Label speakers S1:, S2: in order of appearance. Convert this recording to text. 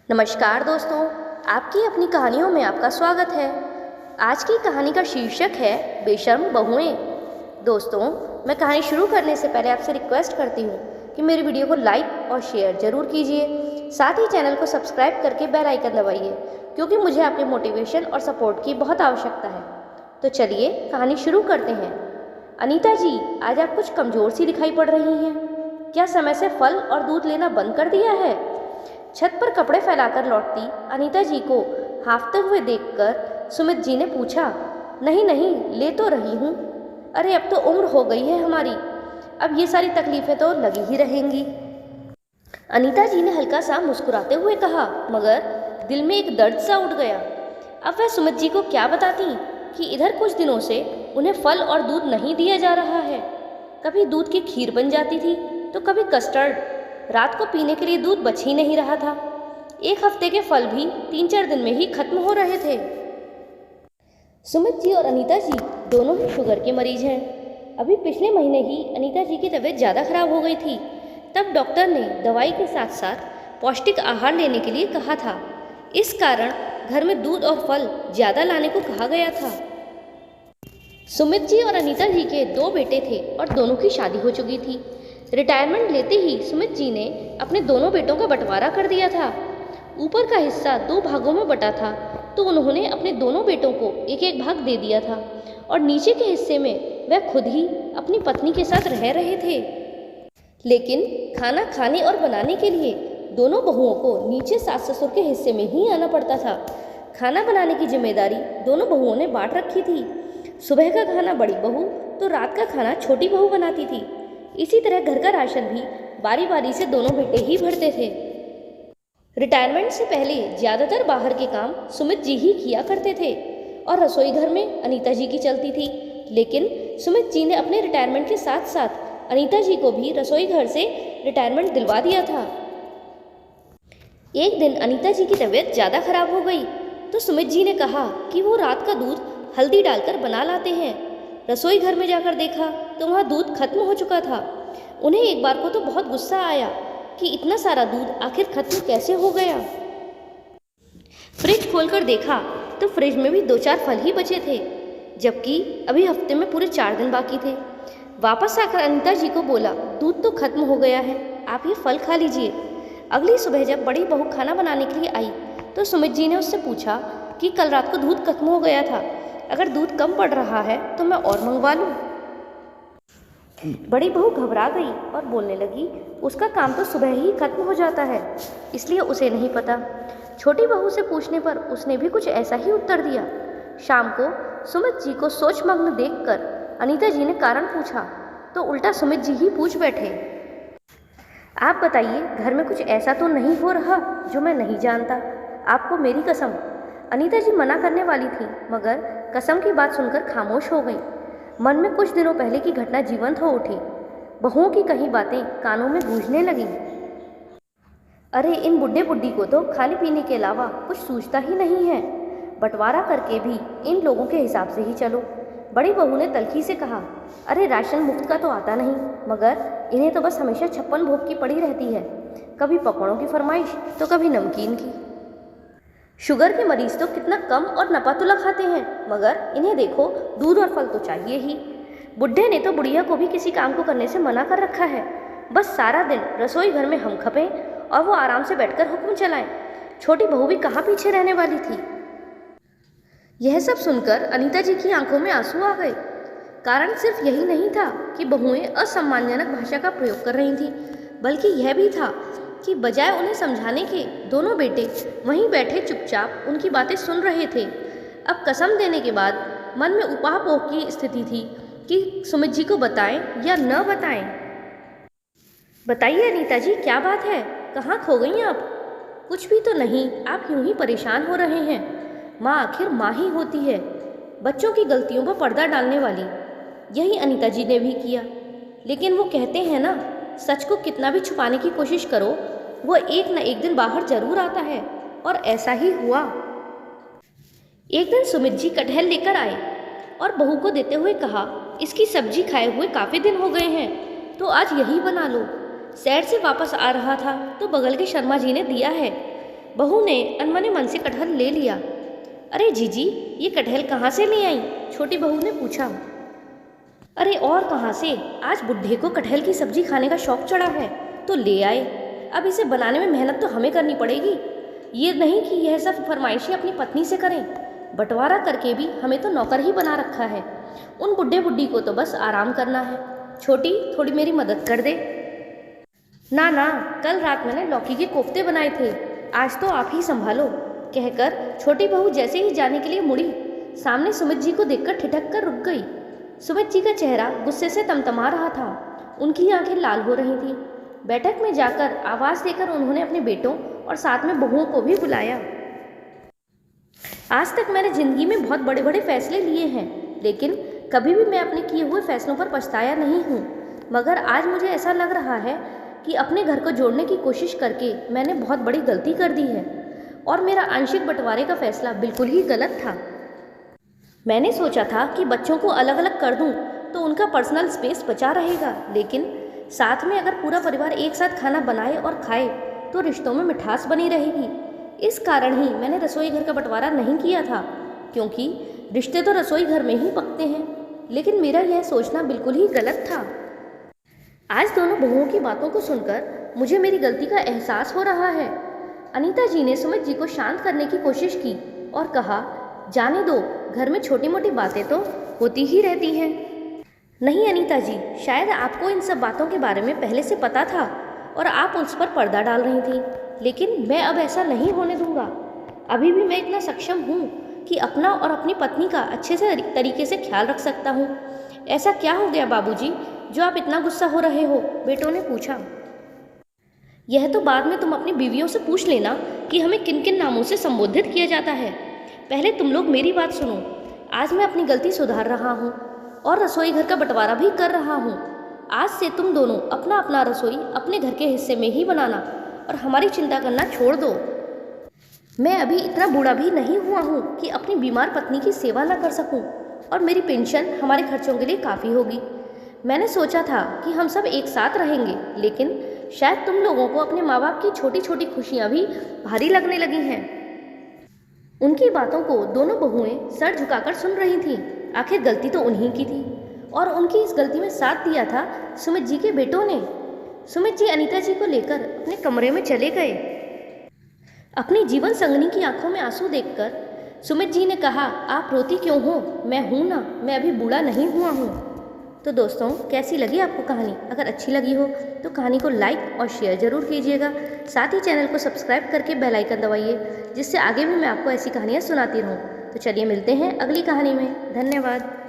S1: नमस्कार दोस्तों, आपकी अपनी कहानियों में आपका स्वागत है। आज की कहानी का शीर्षक है बेशर्म बहुएं। दोस्तों, मैं कहानी शुरू करने से पहले आपसे रिक्वेस्ट करती हूँ कि मेरी वीडियो को लाइक और शेयर ज़रूर कीजिए। साथ ही चैनल को सब्सक्राइब करके बेल आइकन दबाइए, क्योंकि मुझे आपके मोटिवेशन और सपोर्ट की बहुत आवश्यकता है। तो चलिए कहानी शुरू करते हैं। अनीता जी, आज आप कुछ कमज़ोर सी दिखाई पड़ रही हैं। क्या समय से फल और दूध लेना बंद कर दिया है? छत पर कपड़े फैलाकर लौटती अनीता जी को हांफते हुए देखकर सुमित जी ने पूछा। नहीं नहीं, ले तो रही हूँ। अरे अब तो उम्र हो गई है हमारी, अब ये सारी तकलीफ़ें तो लगी ही रहेंगी। अनीता जी ने हल्का सा मुस्कुराते हुए कहा, मगर दिल में एक दर्द सा उठ गया। अब वह सुमित जी को क्या बताती कि इधर कुछ दिनों से उन्हें फल और दूध नहीं दिया जा रहा है। कभी दूध की खीर बन जाती थी तो कभी कस्टर्ड। रात को पीने के लिए दूध बच ही नहीं रहा था। एक हफ्ते के फल भी 3-4 दिन में ही खत्म हो रहे थे। सुमित जी और अनीता जी दोनों ही शुगर के मरीज हैं। अभी पिछले महीने ही अनीता जी की तबीयत ज़्यादा खराब हो गई थी। तब डॉक्टर ने दवाई के साथ साथ पौष्टिक आहार लेने के लिए कहा था। इस कारण घर में दूध और फल ज़्यादा लाने को कहा गया था। सुमित जी और अनीता जी के 2 बेटे थे और दोनों की शादी हो चुकी थी। रिटायरमेंट लेते ही सुमित जी ने अपने दोनों बेटों का बंटवारा कर दिया था। ऊपर का हिस्सा 2 भागों में बटा था, तो उन्होंने अपने दोनों बेटों को एक एक भाग दे दिया था और नीचे के हिस्से में वह खुद ही अपनी पत्नी के साथ रह रहे थे। लेकिन खाना खाने और बनाने के लिए दोनों बहुओं को नीचे सास ससुर के हिस्से में ही आना पड़ता था। खाना बनाने की जिम्मेदारी दोनों बहुओं ने बांट रखी थी। सुबह का खाना बड़ी बहू तो रात का खाना छोटी बहू बनाती थी। इसी तरह घर का राशन भी बारी बारी से दोनों बेटे ही भरते थे। रिटायरमेंट से पहले ज़्यादातर बाहर के काम सुमित जी ही किया करते थे और रसोई घर में अनीता जी की चलती थी। लेकिन सुमित जी ने अपने रिटायरमेंट के साथ साथ अनीता जी को भी रसोई घर से रिटायरमेंट दिलवा दिया था। एक दिन अनीता जी की तबीयत ज़्यादा खराब हो गई तो सुमित जी ने कहा कि वो रात का दूध हल्दी डालकर बना लाते हैं। रसोई घर में जाकर देखा तो वहाँ दूध खत्म हो चुका था। उन्हें एक बार को तो बहुत गुस्सा आया कि इतना सारा दूध आखिर खत्म कैसे हो गया। फ्रिज खोलकर देखा तो फ्रिज में भी 2-4 फल ही बचे थे, जबकि अभी हफ्ते में पूरे 4 दिन बाकी थे। वापस आकर अनीता जी को बोला, दूध तो खत्म हो गया है, आप ये फल खा लीजिए। अगली सुबह जब बड़ी बहू खाना बनाने के लिए आई तो सुमित जी ने उससे पूछा कि कल रात को दूध खत्म हो गया था, अगर दूध कम पड़ रहा है तो मैं और मंगवा लूँ। बड़ी बहू घबरा गई और बोलने लगी, उसका काम तो सुबह ही खत्म हो जाता है, इसलिए उसे नहीं पता। छोटी बहू से पूछने पर उसने भी कुछ ऐसा ही उत्तर दिया। शाम को सुमित जी को सोचमग्न देखकर अनीता जी ने कारण पूछा तो उल्टा सुमित जी ही पूछ बैठे, आप बताइए, घर में कुछ ऐसा तो नहीं हो रहा जो मैं नहीं जानता? आपको मेरी कसम। अनीता जी मना करने वाली थी, मगर कसम की बात सुनकर खामोश हो गई। मन में कुछ दिनों पहले की घटना जीवंत हो उठी। बहुओं की कही बातें कानों में गूंजने लगीं। अरे इन बुड्ढे बुड्ढी को तो खाने पीने के अलावा कुछ सूझता ही नहीं है। बंटवारा करके भी इन लोगों के हिसाब से ही चलो। बड़ी बहू ने तल्खी से कहा, अरे राशन मुफ्त का तो आता नहीं, मगर इन्हें तो बस हमेशा 56 भोग की पड़ी रहती है। कभी पकौड़ों की फरमाइश तो कभी नमकीन की। शुगर के मरीज तो कितना कम और नपातुला खाते हैं, मगर इन्हें देखो, दूध और फल तो चाहिए ही। बुढ़े ने तो बुढ़िया को भी किसी काम को करने से मना कर रखा है। बस सारा दिन रसोई घर में हम खपें और वो आराम से बैठकर हुक्म चलाएं। छोटी बहू भी कहाँ पीछे रहने वाली थी। यह सब सुनकर अनीता जी की आंखों में आंसू आ गए। कारण सिर्फ यही नहीं था कि बहुएं असम्मानजनक भाषा का प्रयोग कर रही थीं, बल्कि यह भी था कि बजाय उन्हें समझाने के दोनों बेटे वहीं बैठे चुपचाप उनकी बातें सुन रहे थे। अब कसम देने के बाद मन में उपापोह की स्थिति थी कि सुमित जी को बताएं या न बताएं। बताइए अनीता जी, क्या बात है? कहाँ खो गई आप? कुछ भी तो नहीं, आप यूं ही परेशान हो रहे हैं। माँ आखिर माँ ही होती है, बच्चों की गलतियों पर पर्दा डालने वाली। यही अनीता जी ने भी किया। लेकिन वो कहते हैं ना, सच को कितना भी छुपाने की कोशिश करो, वो एक न एक दिन बाहर जरूर आता है, और ऐसा ही हुआ। एक दिन सुमित जी कटहल लेकर आए और बहू को देते हुए कहा, इसकी सब्जी खाए हुए काफ़ी दिन हो गए हैं, तो आज यही बना लो। सैर से वापस आ रहा था तो बगल के शर्मा जी ने दिया है। बहू ने अनमने मन से कटहल ले लिया। अरे जीजी, ये कटहल कहाँ से ले आई? छोटी बहू ने पूछा। अरे और कहाँ से, आज बुड्ढे को कटहल की सब्जी खाने का शौक चढ़ा है तो ले आए। अब इसे बनाने में मेहनत तो हमें करनी पड़ेगी, ये नहीं कि यह सब फरमाइशें अपनी पत्नी से करें। बंटवारा करके भी हमें तो नौकर ही बना रखा है, उन बुड्ढे बुड्ढी को तो बस आराम करना है। छोटी, थोड़ी मेरी मदद कर दे। ना ना, कल रात मैंने लौकी के कोफ्ते बनाए थे, आज तो आप ही संभालो, कहकर छोटी बहू जैसे ही जाने के लिए मुड़ी, सामने सुमित जी को देखकर ठिठक कर रुक गई। सुमित जी का चेहरा गुस्से से तमतमा रहा था, उनकी आंखें लाल हो रही थीं। बैठक में जाकर आवाज़ देकर उन्होंने अपने बेटों और साथ में बहुओं को भी बुलाया। आज तक मैंने ज़िंदगी में बहुत बड़े बड़े फैसले लिए हैं, लेकिन कभी भी मैं अपने किए हुए फैसलों पर पछताया नहीं हूँ। मगर आज मुझे ऐसा लग रहा है कि अपने घर को जोड़ने की कोशिश करके मैंने बहुत बड़ी गलती कर दी है और मेरा आंशिक बंटवारे का फैसला बिल्कुल ही गलत था। मैंने सोचा था कि बच्चों को अलग अलग कर दूं तो उनका पर्सनल स्पेस बचा रहेगा, लेकिन साथ में अगर पूरा परिवार एक साथ खाना बनाए और खाए तो रिश्तों में मिठास बनी रहेगी। इस कारण ही मैंने रसोई घर का बंटवारा नहीं किया था, क्योंकि रिश्ते तो रसोई घर में ही पकते हैं। लेकिन मेरा यह सोचना बिल्कुल ही गलत था। आज दोनों बहुओं की बातों को सुनकर मुझे मेरी गलती का एहसास हो रहा है। अनीता जी ने सुमित जी को शांत करने की कोशिश की और कहा, जाने दो, घर में छोटी मोटी बातें तो होती ही रहती हैं। नहीं अनीता जी, शायद आपको इन सब बातों के बारे में पहले से पता था और आप उस पर पर्दा डाल रही थी, लेकिन मैं अब ऐसा नहीं होने दूंगा। अभी भी मैं इतना सक्षम हूँ कि अपना और अपनी पत्नी का अच्छे से तरीके से ख्याल रख सकता हूँ। ऐसा क्या हो गया बाबूजी जो आप इतना गुस्सा हो रहे हो? बेटों ने पूछा। यह तो बाद में तुम अपनी बीवियों से पूछ लेना कि हमें किन किन नामों से संबोधित किया जाता है। पहले तुम लोग मेरी बात सुनो। आज मैं अपनी गलती सुधार रहा हूँ और रसोई घर का बंटवारा भी कर रहा हूँ। आज से तुम दोनों अपना अपना रसोई अपने घर के हिस्से में ही बनाना और हमारी चिंता करना छोड़ दो। मैं अभी इतना बूढ़ा भी नहीं हुआ हूँ कि अपनी बीमार पत्नी की सेवा न कर सकूँ, और मेरी पेंशन हमारे खर्चों के लिए काफ़ी होगी। मैंने सोचा था कि हम सब एक साथ रहेंगे, लेकिन शायद तुम लोगों को अपने माँ बाप की छोटी छोटी खुशियाँ भी भारी लगने लगी हैं। उनकी बातों को दोनों बहुएं सर झुकाकर सुन रही थीं। आखिर गलती तो उन्हीं की थी और उनकी इस गलती में साथ दिया था सुमित जी के बेटों ने। सुमित जी अनीता जी को लेकर अपने कमरे में चले गए। अपनी जीवन संगनी की आंखों में आंसू देखकर सुमित जी ने कहा, आप रोती क्यों हो? मैं हूँ ना, मैं अभी बूढ़ा नहीं हुआ हूँ। तो दोस्तों, कैसी लगी आपको कहानी? अगर अच्छी लगी हो तो कहानी को लाइक और शेयर ज़रूर कीजिएगा। साथ ही चैनल को सब्सक्राइब करके बेल आइकन दबाइए, जिससे आगे भी मैं आपको ऐसी कहानियाँ सुनाती रहूँ। तो चलिए मिलते हैं अगली कहानी में। धन्यवाद।